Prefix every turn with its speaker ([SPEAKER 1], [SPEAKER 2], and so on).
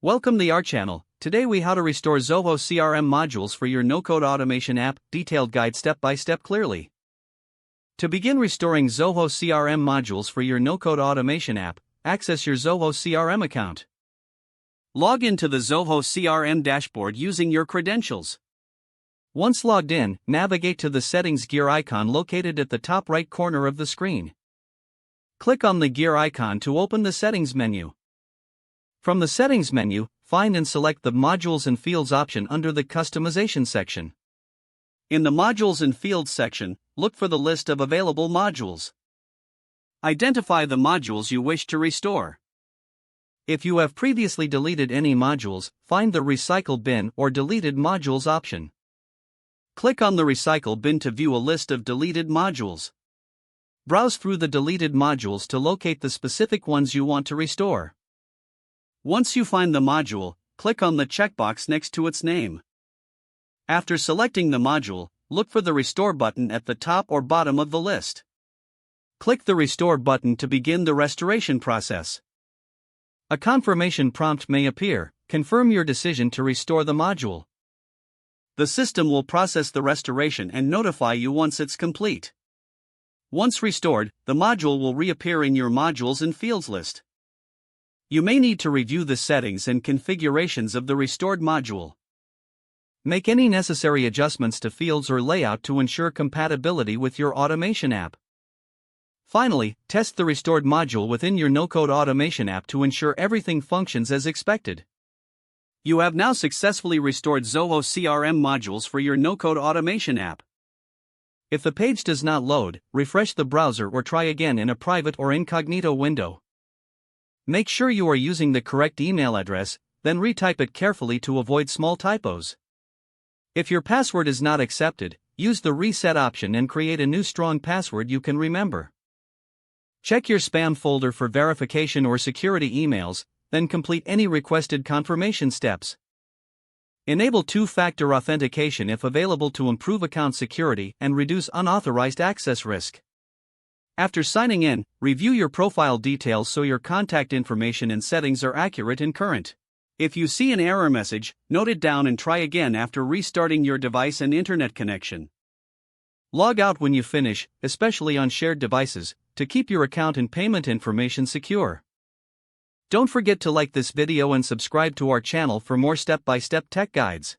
[SPEAKER 1] Welcome to our channel. Today we how to restore Zoho CRM modules for your no-code automation app, detailed guide step by step clearly. To begin restoring Zoho CRM modules for your no-code automation app, access your Zoho CRM account. Log into the Zoho CRM dashboard using your credentials. Once logged in, navigate to the settings gear icon located at the top right corner of the screen. Click on the gear icon to open the settings menu. From the Settings menu, find and select the Modules and Fields option under the Customization section. In the Modules and Fields section, look for the list of available modules. Identify the modules you wish to restore. If you have previously deleted any modules, find the Recycle Bin or Deleted Modules option. Click on the Recycle Bin to view a list of deleted modules. Browse through the deleted modules to locate the specific ones you want to restore. Once you find the module, click on the checkbox next to its name. After selecting the module, look for the Restore button at the top or bottom of the list. Click the Restore button to begin the restoration process. A confirmation prompt may appear. Confirm your decision to restore the module. The system will process the restoration and notify you once it's complete. Once restored, the module will reappear in your Modules and Fields list. You may need to review the settings and configurations of the restored module. Make any necessary adjustments to fields or layout to ensure compatibility with your automation app. Finally, test the restored module within your no-code automation app to ensure everything functions as expected. You have now successfully restored Zoho CRM modules for your no-code automation app. If the page does not load, refresh the browser or try again in a private or incognito window. Make sure you are using the correct email address, then retype it carefully to avoid small typos. If your password is not accepted, use the reset option and create a new strong password you can remember. Check your spam folder for verification or security emails, then complete any requested confirmation steps. Enable two-factor authentication if available to improve account security and reduce unauthorized access risk. After signing in, review your profile details so your contact information and settings are accurate and current. If you see an error message, note it down and try again after restarting your device and internet connection. Log out when you finish, especially on shared devices, to keep your account and payment information secure. Don't forget to like this video and subscribe to our channel for more step-by-step tech guides.